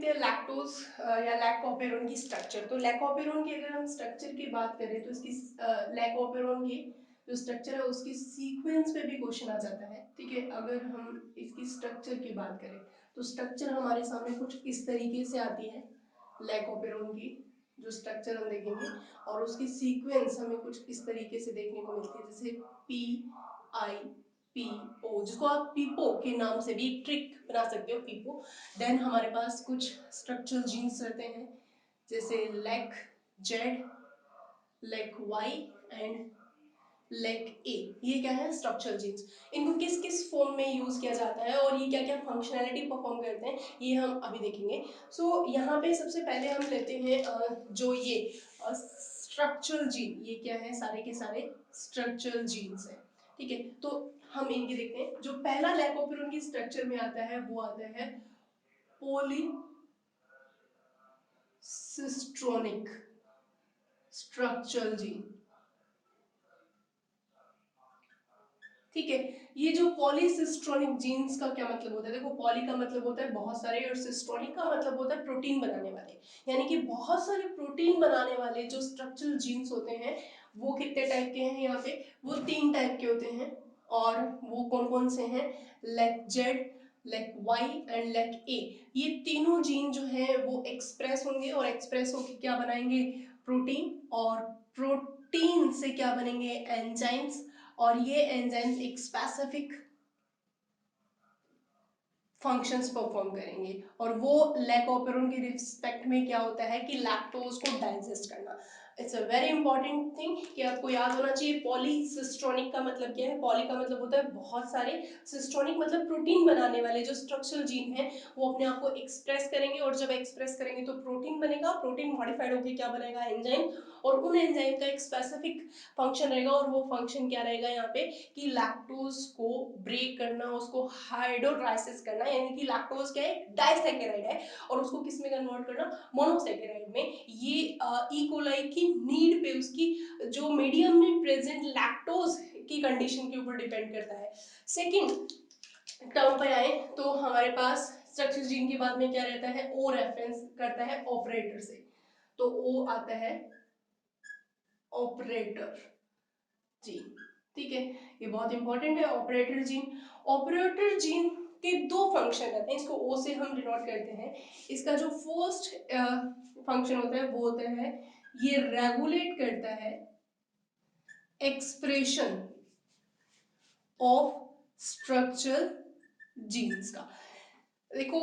देखते हैं लैक्टोज या लैक्टोपेरोन की स्ट्रक्चर। तो लैक्टोपेरोन की अगर हम स्ट्रक्चर की बात करें तो इसकी लैक्टोपेरोन की जो स्ट्रक्चर है उसकी सीक्वेंस पे भी क्वेश्चन आ जाता है। ठीक है, अगर हम इसकी स्ट्रक्चर की बात करें तो स्ट्रक्चर हमारे सामने कुछ इस तरीके से आती है लैक्टोपेरोन की जो स्ट्रक्चर हम देखेंगे, और उसकी सीक्वेंस हमें कुछ इस तरीके से देखने को मिलती है, जैसे पी आई पी ओ, जिसको आप पीपो के नाम से भी एक ट्रिक बना सकते हो, पीपो। देन हमारे पास कुछ स्ट्रक्चरल जीन्स रहते हैं जैसे lac Z, lac Y and lac A. ये क्या है? Structural genes. इनको किस किस फॉर्म में यूज किया जाता है और ये क्या क्या फंक्शनैलिटी परफॉर्म करते हैं ये हम अभी देखेंगे। सो यहाँ पे सबसे पहले हम लेते हैं जो ये स्ट्रक्चरल जीन, ये क्या है? सारे के सारे स्ट्रक्चरल जीन्स है। ठीक है, तो हम इनके देखते हैं। जो पहला लैकोपेरोन की स्ट्रक्चर में आता है वो आता है पॉलीसिस्ट्रोनिक स्ट्रक्चरल जीन। ठीक है, ये जो पॉलीसिस्ट्रोनिक जीन्स का क्या मतलब होता है? देखो, पॉली का मतलब होता है बहुत सारे और सिस्ट्रोनिक का मतलब होता है प्रोटीन बनाने वाले, यानी कि बहुत सारे प्रोटीन बनाने वाले जो स्ट्रक्चरल जीन्स होते हैं वो कितने टाइप के हैं यहाँ पे? वो 3 टाइप के होते हैं। और वो कौन कौन से हैं? Lac Z, lac Y and lac A. ये तीनों जीन जो है वो एक्सप्रेस होंगे और एक्सप्रेस होकर क्या बनाएंगे? प्रोटीन। और प्रोटीन से क्या बनेंगे? एंजाइम्स। और ये एंजाइम्स एक स्पेसिफिक फंक्शंस परफॉर्म करेंगे, और वो लैकोपेरोन के रिस्पेक्ट में क्या होता है कि लैक्टोज को डाइजेस्ट करना। It's a very important thing कि आपको याद होना चाहिए। पॉलीसिस्ट्रोनिक का मतलब क्या है? पॉली का मतलब होता है बहुत सारे, सिस्ट्रोनिक मतलब प्रोटीन बनाने वाले जो स्ट्रक्चरल जीन है वो अपने आप को एक्सप्रेस करेंगे, और जब एक्सप्रेस करेंगे तो प्रोटीन बनेगा, प्रोटीन मॉडिफाइड होकर क्या बनेगा? एंजाइम। और उन एंजाइम का एक स्पेसिफिक फंक्शन रहेगा, और वो फंक्शन क्या रहेगा यहाँ पे कि लैक्टोज को ब्रेक करना, उसको हाइड्रोलाइसिस करना, यानी कि लैक्टोज क्या है? डाइसैकेराइड है, और उसको किस में कन्वर्ट करना? मोनोसैकेराइड में। ये ई कोलाई की नीड पे उसकी जो मीडियम में प्रेजेंट लैक्टोज की कंडीशन के ऊपर डिपेंड करता है। सेकंड टर्म पे आए तो हमारे पास स्ट्रक्चर जीन के बाद में क्या रहता है? ओ रेफरेंस करता है ऑपरेटर से, तो ओ आता है ऑपरेटर जीन। ठीक है, ये बहुत इंपॉर्टेंट है ऑपरेटर जीन। ऑपरेटर जीन के 2 फंक्शन रहते हैं, इसको ओ से हम डिनोट करते हैं। इसका जो फर्स्ट फंक्शन होता है वो होता है ये रेगुलेट करता है एक्सप्रेशन ऑफ स्ट्रक्चरल जीन्स का। देखो,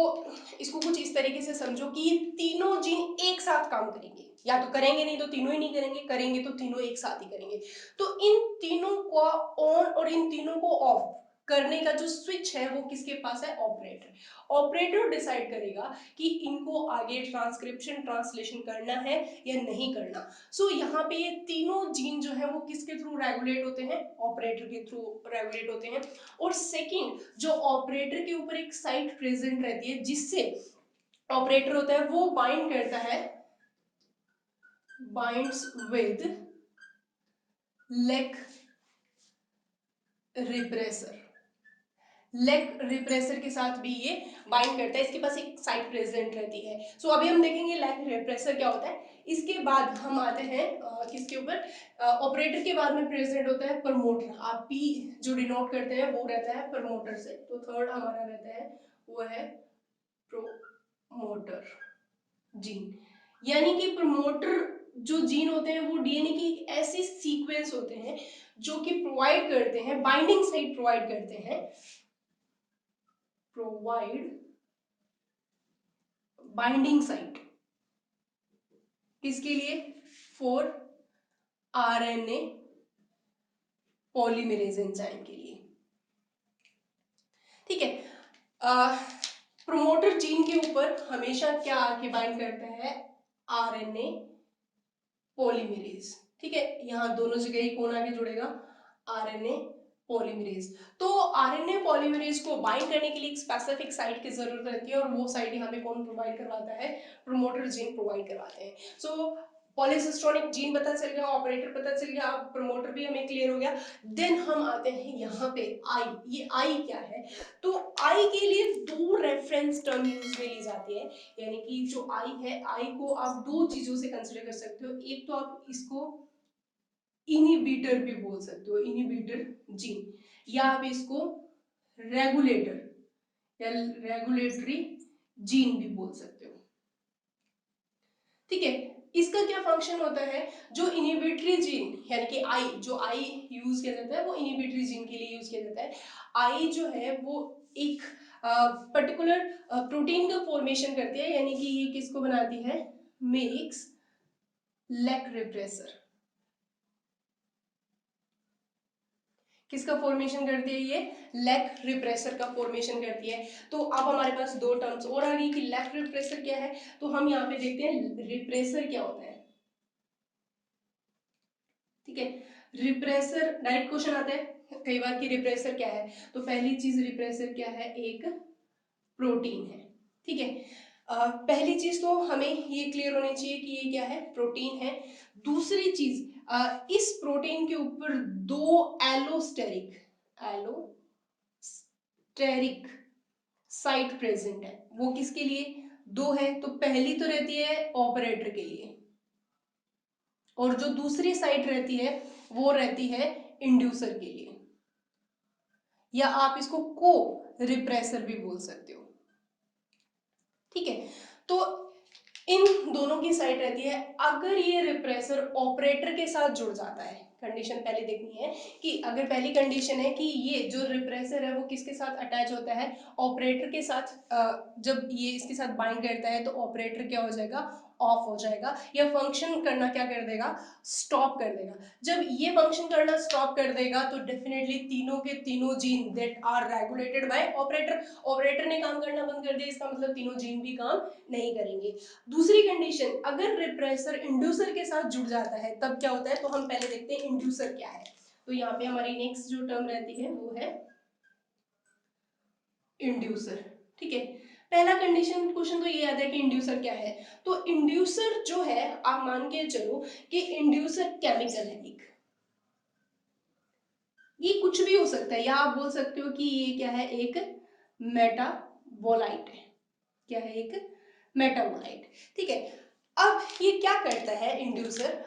इसको कुछ इस तरीके से समझो कि ये तीनों जीन एक साथ काम करेंगे, या तो करेंगे नहीं तो तीनों ही नहीं करेंगे, करेंगे तो तीनों एक साथ ही करेंगे। तो इन तीनों को ऑन और इन तीनों को ऑफ करने का जो स्विच है वो किसके पास है? ऑपरेटर। ऑपरेटर डिसाइड करेगा कि इनको आगे ट्रांसक्रिप्शन ट्रांसलेशन करना है या नहीं करना। सो यहाँ पे ये तीनों जीन जो है वो किसके थ्रू रेगुलेट होते हैं? ऑपरेटर के थ्रू रेगुलेट होते हैं। और सेकंड, जो ऑपरेटर के ऊपर एक साइट प्रेजेंट रहती है जिससे ऑपरेटर होता है वो बाइंड करता है, binds with lake repressor. Leg repressor के साथ भी ये बाइंड करता है, इसके पास एक साइट प्रेजेंट रहती है। सो अभी हम देखेंगे लेग रिप्रेसर क्या होता है। इसके बाद हम आते हैं किसके ऊपर? ऑपरेटर के बाद में प्रेजेंट होता है प्रमोटर। आप पी जो डिनोट करते हैं वो रहता है प्रमोटर से, तो थर्ड हमारा रहता है वो है प्रोमोटर जीन। यानी कि प्रमोटर जो जीन होते हैं वो डीएनए की एक ऐसी सीक्वेंस होते हैं जो कि प्रोवाइड करते हैं, बाइंडिंग साइट प्रोवाइड करते हैं, प्रोवाइड बाइंडिंग साइट किसके लिए? फॉर आरएनए पॉलीमरेज एंजाइम के लिए। ठीक है, प्रोमोटर जीन के ऊपर हमेशा क्या आके बाइंड करता है? RNA polymerase. ठीक है, यहां दोनों जगह ही कौन आके जुड़ेगा? RNA polymerase. तो आरएनए पॉलीमरेज को बाइंड करने के लिए एक स्पेसिफिक साइट की जरूरत रहती है, और वो साइट यहाँ पे कौन प्रोवाइड करवाता है? प्रमोटर जीन प्रोवाइड करवाते हैं। सो पॉलीसिस्टोनिक जीन पता चल गया, ऑपरेटर पता चल गया, अब प्रमोटर भी हमें क्लियर हो गया। देन हम आते हैं यहाँ पे आई। ये आई क्या है? तो आई के लिए दो रेफरेंस टर्म यूज में ली जाती है, यानी कि जो आई है, आई को आप दो चीजों से कंसिडर कर सकते हो। एक तो आप इसको इनिबिटर भी बोल सकते हो, इनिबिटर जीन, या आप इसको रेगुलेटर या रेगुलेटरी जीन भी बोल सकते हो। ठीक है, इसका क्या फंक्शन होता है? जो इनिबिटरी जीन यानी कि आई, जो आई यूज किया जाता है वो इनिबिटरी जीन के लिए यूज किया जाता है। आई जो है वो एक पर्टिकुलर प्रोटीन का फॉर्मेशन करती है, यानी कि ये किसको बनाती है? Makes lac repressor. किसका फॉर्मेशन करती है? ये लैक रिप्रेसर का फॉर्मेशन करती है। तो अब हमारे पास दो टर्म्स और आ गई कि लैक रिप्रेसर क्या है। तो हम यहाँ पे देखते हैं रिप्रेसर क्या होता है। ठीक है, रिप्रेसर डायरेक्ट क्वेश्चन आता है कई बार कि रिप्रेसर क्या है। तो पहली चीज रिप्रेसर क्या है? एक प्रोटीन है। ठीक है, पहली चीज तो हमें ये क्लियर होनी चाहिए कि ये क्या है? प्रोटीन है। दूसरी चीज, इस प्रोटीन के ऊपर दो एलोस्टेरिक एलोस्टेरिक साइट प्रेजेंट है। वो किसके लिए? दो है। तो पहली तो रहती है ऑपरेटर के लिए, और जो दूसरी साइट रहती है वो रहती है इंड्यूसर के लिए, या आप इसको को रिप्रेसर भी बोल सकते हो। ठीक है, तो इन दोनों की साइट रहती है। अगर ये रिप्रेसर ऑपरेटर के साथ जुड़ जाता है, कंडीशन पहले देखनी है कि अगर पहली कंडीशन है कि ये जो रिप्रेसर है वो किसके साथ अटैच होता है? ऑपरेटर के साथ। जब ये इसके साथ बाइंड करता है तो ऑपरेटर क्या हो जाएगा? ऑफ हो जाएगा, या फंक्शन करना क्या कर देगा? स्टॉप कर देगा। जब ये फंक्शन करना स्टॉप कर देगा तो डेफिनेटली तीनों के तीनों gene that are regulated by operator, operator ने काम करना बंद कर दिया, इसका मतलब तीनों जीन भी काम नहीं करेंगे। दूसरी कंडीशन, अगर रिप्रेसर इंड्यूसर के साथ जुड़ जाता है तब क्या होता है? तो हम पहले देखते हैं इंड्यूसर क्या है। तो यहाँ पे हमारी नेक्स्ट जो टर्म रहती है वो है इंड्यूसर। ठीक है, पहला कंडीशन क्वेश्चन तो ये आता है कि इंड्यूसर क्या है। तो इंड्यूसर जो है, आप मान के चलो कि इंड्यूसर केमिकल है एक। ये कुछ भी हो सकता है, या आप बोल सकते हो कि ये क्या है? एक मेटाबोलाइट है। क्या है? एक मेटाबोलाइट। ठीक है, अब ये क्या करता है इंड्यूसर?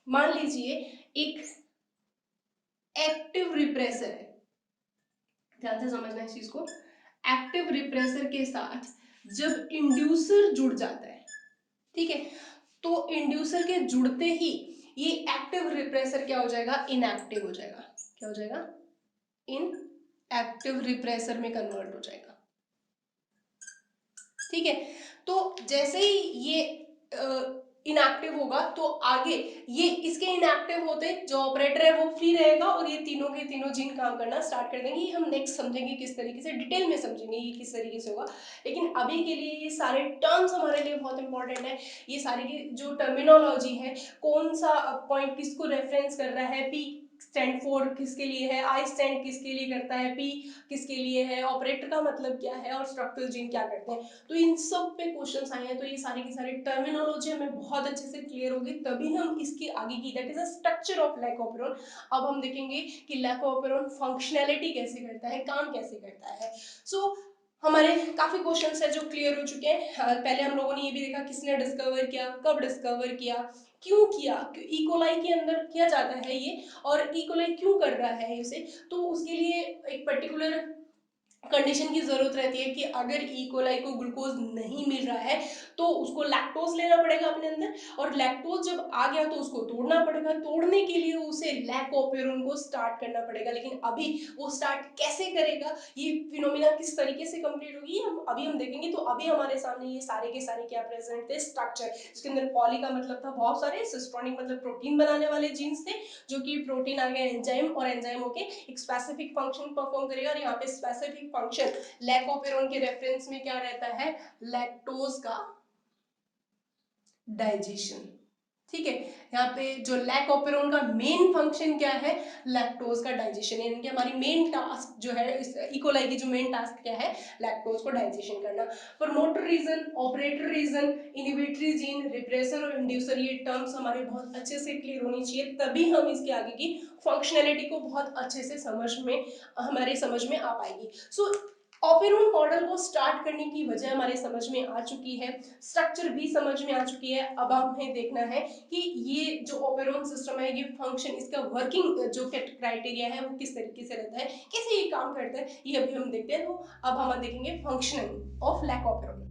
मान लीजिए एक एक्टिव रिप्रेसर है, ध्यान से समझना इस चीज को। एक्टिव रिप्रेसर के साथ जब इंड्यूसर जुड़ जाता है, ठीक है, तो इंड्यूसर के जुड़ते ही ये एक्टिव रिप्रेसर क्या हो जाएगा? इनएक्टिव हो जाएगा। क्या हो जाएगा? इन एक्टिव रिप्रेसर में कन्वर्ट हो जाएगा। ठीक है, तो जैसे ही ये इनएक्टिव होगा तो आगे ये इसके इनएक्टिव होते जो ऑपरेटर है वो फ्री रहेगा, और ये तीनों के तीनों जीन काम करना स्टार्ट कर देंगे। ये हम नेक्स्ट समझेंगे किस तरीके से, डिटेल में समझेंगे ये किस तरीके से होगा। लेकिन अभी के लिए ये सारे टर्म्स हमारे लिए बहुत इंपॉर्टेंट है। ये सारी की जो टर्मिनोलॉजी है, कौन सा पॉइंट किसको रेफरेंस कर रहा है, पी स्टैंड फॉर किसके लिए है, आई स्टैंड किसके लिए करता है, पी किसके लिए है, ऑपरेटर का मतलब क्या है, और स्ट्रक्चरल जीन क्या करते हैं। तो इन सब पे क्वेश्चंस आए हैं, तो ये सारी की सारी टर्मिनोलॉजी हमें बहुत अच्छे से क्लियर होगी, तभी हम इसकी आगे की that is a structure of lac operon. अब हम देखेंगे कि लैकोपेरोन फंक्शनैलिटी कैसे करता है, काम कैसे करता है। सो हमारे काफी क्वेश्चंस है जो क्लियर हो चुके हैं। पहले हम लोगों ने ये भी देखा किसने डिस्कवर किया, कब डिस्कवर किया, क्यों किया, इकोलाई के अंदर किया जाता है ये, और इकोलाई क्यों कर रहा है इसे। तो उसके लिए एक पर्टिकुलर कंडीशन की जरूरत रहती है कि अगर इकोलाई को ग्लूकोज नहीं मिल रहा है तो उसको लैक्टोज लेना पड़ेगा अपने अंदर, और लैक्टोज जब आ गया तो उसको तोड़ना पड़ेगा, तोड़ने के लिए उसे लैकोपेरोन को स्टार्ट करना पड़ेगा। लेकिन अभी वो स्टार्ट कैसे करेगा, ये फिनोमिना किस तरीके से कंप्लीट होगी, हम अभी हम देखेंगे। तो अभी हमारे सामने ये सारे के सारे क्या प्रेजेंट थे? स्ट्रक्चर, जिसके अंदर पॉली का मतलब था बहुत सारे, सिस्टोनिक मतलब प्रोटीन बनाने वाले जीन्स थे, जो कि प्रोटीन आ गया एंजाइम, और एंजाइम होके एक स्पेसिफिक फंक्शन परफॉर्म करेगा। और यहाँ पे स्पेसिफिक फंक्शन लैकोपेरोन के रेफरेंस में क्या रहता है? लैक्टोज का डाइजेशन। ठीक है। यहाँ पे जो लैक ऑपेरोन का मेन फंक्शन क्या है, लैक्टोज का डाइजेशन, यानी कि हमारी मेन टास्क जो है इस इकोलाई की जो मेन टास्क क्या है, लैक्टोज को डाइजेशन करना। Promoter region, operator region, inhibitory gene, repressor और इंड्यूसर, ये टर्म्स हमारे बहुत अच्छे से क्लियर होनी चाहिए, तभी हम इसके आगे की फंक्शनैलिटी को बहुत अच्छे से हमारे समझ में आ पाएगी। सो ऑपेरोन मॉडल को स्टार्ट करने की वजह हमारे समझ में आ चुकी है, स्ट्रक्चर भी समझ में आ चुकी है। अब हमें देखना है कि ये जो ऑपेरोन सिस्टम है, ये फंक्शन, इसका वर्किंग जो क्राइटेरिया है वो किस तरीके से रहता है, कैसे ये काम करता है, ये अभी हम देखते हैं। तो अब हम देखेंगे फंक्शनिंग ऑफ लैक ऑपेरोन।